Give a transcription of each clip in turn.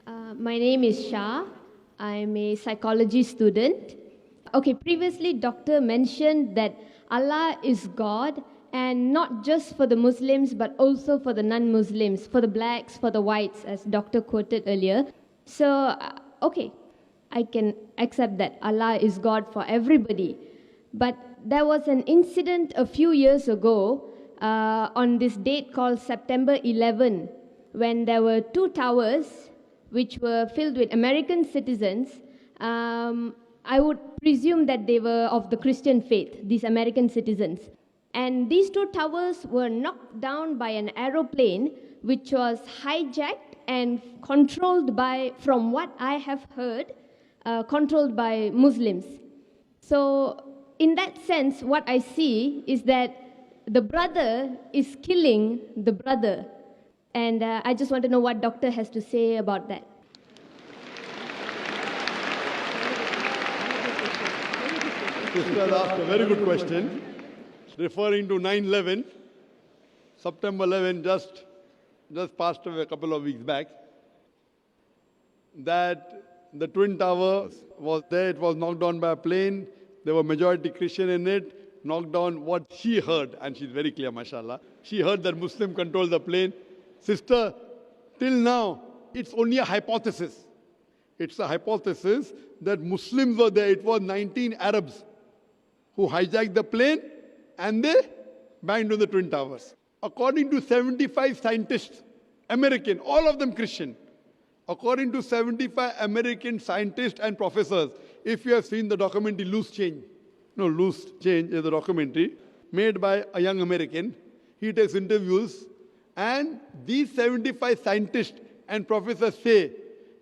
My name is Shah. I'm a psychology student. Okay, previously, Doctor mentioned that Allah is God, and not just for the Muslims, but also for the non-Muslims, for the blacks, for the whites, as Doctor quoted earlier. So, okay, I can accept that Allah is God for everybody. But there was an incident a few years ago on this date called September 11, when there were two towers which were filled with American citizens. I would presume that they were of the Christian faith, these American citizens. And these two towers were knocked down by an aeroplane which was hijacked and controlled by, from what I have heard, controlled by Muslims. So in that sense, what I see is that the brother is killing the brother. And I just want to know what Doctor has to say about that. Sister asked a very good question, referring to 9/11, September 11, just passed away a couple of weeks back, that the Twin Tower was there, it was knocked down by a plane, there were majority Christian in it, knocked down what she heard, and she's very clear, mashallah. She heard that Muslim controlled the plane. Sister, till now, it's only a hypothesis. It's a hypothesis that Muslims were there. It was 19 Arabs who hijacked the plane and they banged on the Twin Towers. According to 75 scientists, American, all of them Christian, according to 75 American scientists and professors, if you have seen the documentary Loose Change, Loose Change is a documentary made by a young American. He takes interviews, and these 75 scientists and professors say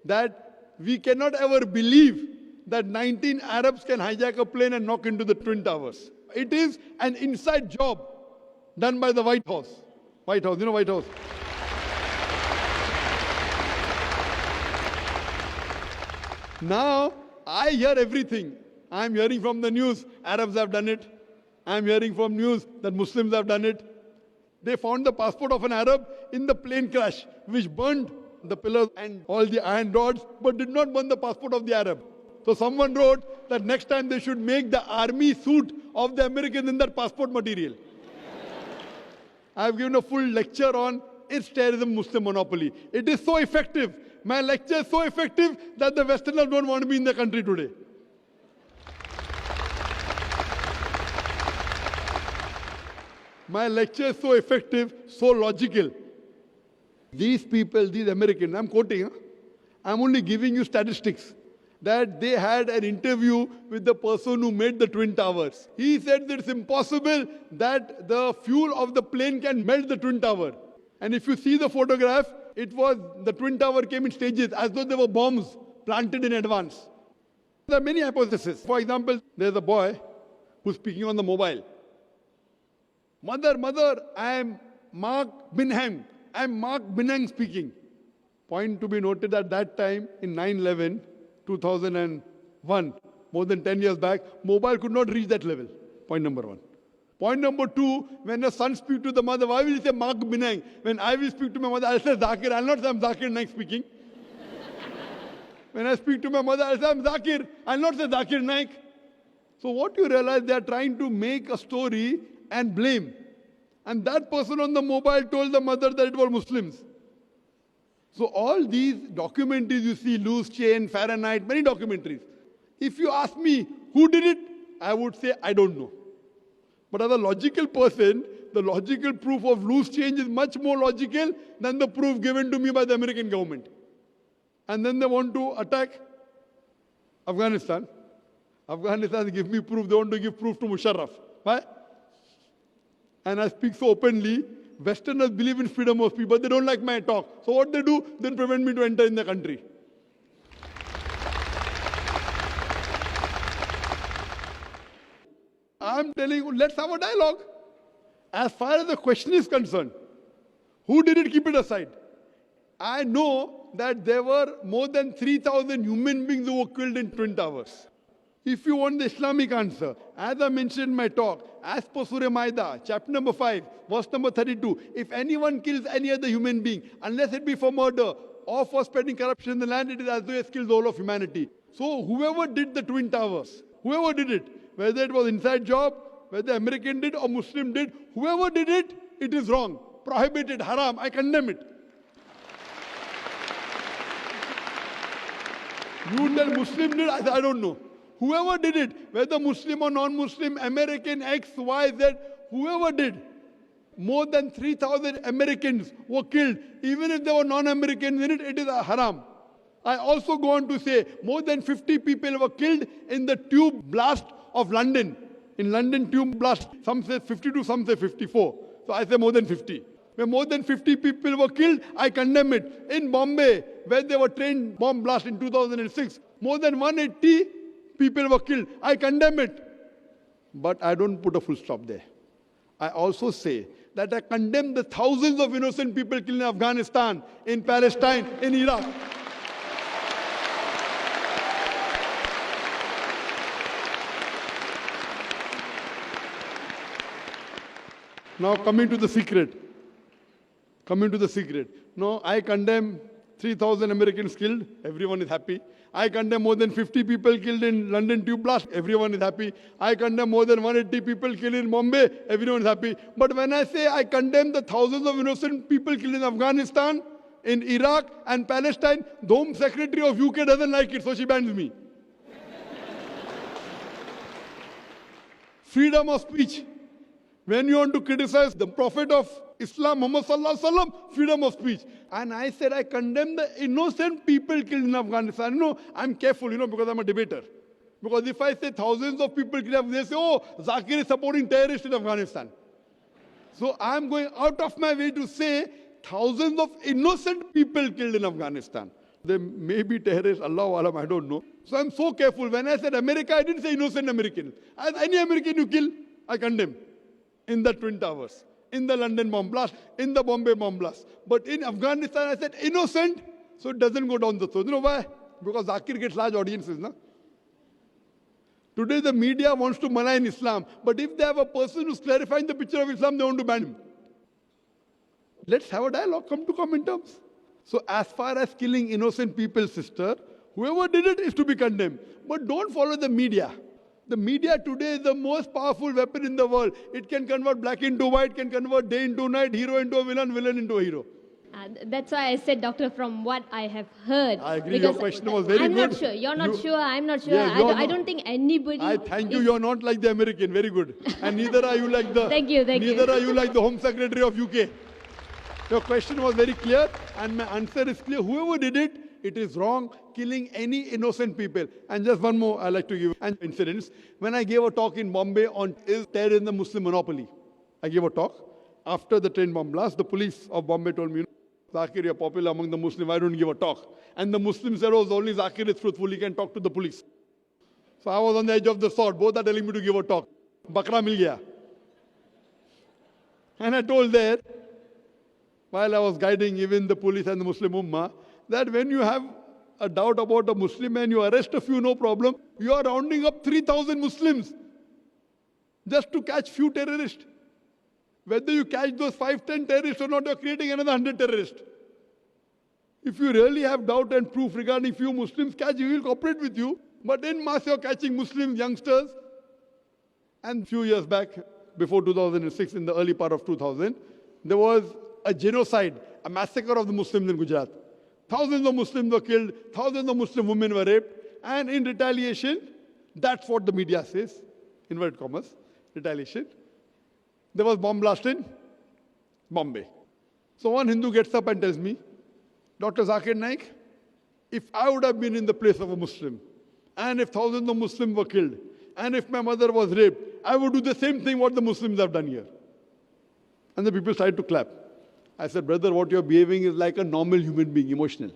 that we cannot ever believe that 19 Arabs can hijack a plane and knock into the Twin Towers. It is an inside job done by the White House. White House, White House. Now, I hear everything. I'm hearing from the news, Arabs have done it. I'm hearing from news that Muslims have done it. They found the passport of an Arab in the plane crash, which burned the pillars and all the iron rods, but did not burn the passport of the Arab. So someone wrote that next time they should make the army suit of the Americans in that passport material. I've given a full lecture on is terrorism Muslim monopoly. It is so effective. My lecture is so effective that the Westerners don't want to be in the country today. My lecture is so effective, so logical. These people, these Americans, I'm quoting, I'm only giving you statistics, that they had an interview with the person who made the Twin Towers. He said that it's impossible that the fuel of the plane can melt the Twin Tower. And if you see the photograph, it was, the Twin Tower came in stages as though there were bombs planted in advance. There are many hypotheses. For example, there's a boy who's speaking on the mobile. Mother, I am Mark Binham. I am Mark Binham speaking. Point to be noted at that time in 9/11, 2001, more than 10 years back, mobile could not reach that level. Point number one. Point number two, when a son speaks to the mother, why will he say Mark Binham? When I will speak to my mother, I'll say Zakir. I'll not say I'm Zakir Naik speaking. When I speak to my mother, I'll say I'm Zakir. I'll not say Zakir Naik. So what you realize, they are trying to make a story and blame. And that person on the mobile told the mother that it was Muslims. So all these documentaries you see, Loose Chain, Fahrenheit, many documentaries. If you ask me who did it, I would say I don't know. But as a logical person, the logical proof of Loose Change is much more logical than the proof given to me by the American government. And then they want to attack Afghanistan. Afghanistan give me proof, they want to give proof to Musharraf. Why? And I speak so openly, Westerners believe in freedom of speech, but they don't like my talk. So what they do, they prevent me to enter in the country. I'm telling you, let's have a dialogue. As far as the question is concerned, who did it, keep it aside. I know that there were more than 3,000 human beings who were killed in Twin Towers. If you want the Islamic answer, as I mentioned in my talk, as per Surah Maida, chapter number 5, verse number 32, if anyone kills any other human being, unless it be for murder, or for spreading corruption in the land, it is as though he has killed the whole of humanity. So whoever did the Twin Towers, whoever did it, whether it was inside job, whether American did or Muslim did, whoever did it, it is wrong, prohibited, haram. I condemn it. You tell Muslim did, I say, I don't know. Whoever did it, whether Muslim or non-Muslim, American, X, Y, Z, whoever did, more than 3,000 Americans were killed. Even if there were non-Americans in it, it is a haram. I also go on to say, more than 50 people were killed in the tube blast of London. In London tube blast, some say 52, some say 54. So I say more than 50. When more than 50 people were killed, I condemn it. In Bombay, where there were train bomb blast in 2006, more than 180 people were killed. I condemn it. But I don't put a full stop there. I also say that I condemn the thousands of innocent people killed in Afghanistan, in Palestine, in Iraq. Now coming to the secret. No, I condemn 3,000 Americans killed. Everyone is happy. I condemn more than 50 people killed in London tube blast. Everyone is happy. I condemn more than 180 people killed in Bombay. Everyone is happy. But when I say I condemn the thousands of innocent people killed in Afghanistan, in Iraq and Palestine, the Home Secretary of UK doesn't like it, so she bans me. Freedom of speech. When you want to criticize the Prophet of Islam, Muhammad Sallallahu Alaihi Wasallam, freedom of speech. And I said I condemn the innocent people killed in Afghanistan. No, I'm careful, because I'm a debater. Because if I say thousands of people killed, they say, oh, Zakir is supporting terrorists in Afghanistan. So I'm going out of my way to say thousands of innocent people killed in Afghanistan. They may be terrorists, Allahu Alam, I don't know. So I'm so careful. When I said America, I didn't say innocent American. As any American you kill, I condemn. In the Twin Towers, in the London bomb blast, in the Bombay bomb blast. But in Afghanistan, I said innocent, so it doesn't go down the throat. You know why? Because Zakir gets large audiences. No? Today the media wants to malign Islam, but if they have a person who's clarifying the picture of Islam, they want to ban him. Let's have a dialogue, come to common terms. So as far as killing innocent people, sister, whoever did it is to be condemned. But don't follow the media. The media today is the most powerful weapon in the world. It can convert black into white, can convert day into night, hero into a villain, villain into a hero. That's why I said, Doctor, from what I have heard. I agree, your question was very good. I'm not sure. You're not sure. I'm not sure. Yes, I don't think anybody. I thank you. You're not like the American. Very good. And neither are you like the. Thank you. Neither are you like the Home Secretary of UK. Your question was very clear, and my answer is clear. Whoever did it, it is wrong, killing any innocent people. And just one more I like to give an incident. When I gave a talk in Bombay on is terror in the Muslim monopoly, I gave a talk. After the train bomb blast, the police of Bombay told me, Zakir, you're popular among the Muslims, why don't you give a talk? And the Muslims said, oh, only Zakir is truthful, he can talk to the police. So I was on the edge of the sword. Both are telling me to give a talk. Bakra mil gaya. And I told there, while I was guiding even the police and the Muslim Ummah, that when you have a doubt about a Muslim and you arrest a few, no problem, you are rounding up 3,000 Muslims just to catch few terrorists. Whether you catch those 5-10 terrorists or not, you are creating another 100 terrorists. If you really have doubt and proof regarding few Muslims, catch, we will cooperate with you. But in mass, you are catching Muslims, youngsters. And few years back, before 2006, in the early part of 2000, there was a genocide, a massacre of the Muslims in Gujarat. Thousands of Muslims were killed, thousands of Muslim women were raped, and in retaliation, that's what the media says, inverted commas, retaliation, there was bomb blast in Bombay. So one Hindu gets up and tells me, Dr. Zakir Naik, if I would have been in the place of a Muslim, and if thousands of Muslims were killed, and if my mother was raped, I would do the same thing what the Muslims have done here. And the people started to clap. I said, brother, what you're behaving is like a normal human being, emotional.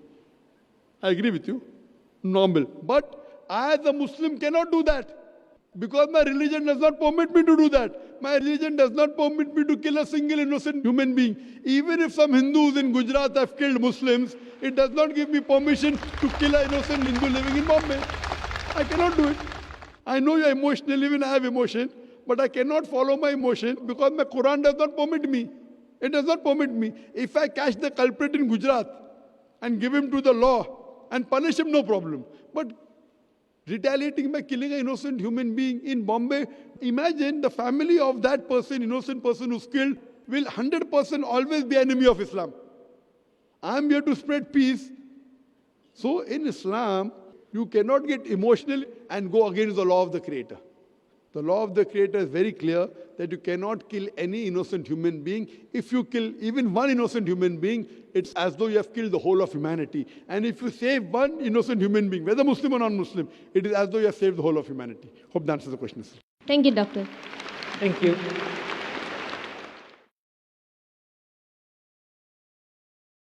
I agree with you. Normal. But I as a Muslim cannot do that. Because my religion does not permit me to do that. My religion does not permit me to kill a single innocent human being. Even if some Hindus in Gujarat have killed Muslims, it does not give me permission to kill an innocent Hindu living in Bombay. I cannot do it. I know you're emotional, even I have emotion, but I cannot follow my emotion because my Quran does not permit me. It does not permit me. If I catch the culprit in Gujarat and give him to the law and punish him, no problem. But retaliating by killing an innocent human being in Bombay, imagine the family of that person, innocent person who's killed, will 100% always be enemy of Islam. I'm here to spread peace. So in Islam, you cannot get emotional and go against the law of the Creator. The law of the Creator is very clear that you cannot kill any innocent human being. If you kill even one innocent human being, it's as though you have killed the whole of humanity. And if you save one innocent human being, whether Muslim or non-Muslim, it is as though you have saved the whole of humanity. Hope that answers the question. Thank you, Doctor. Thank you.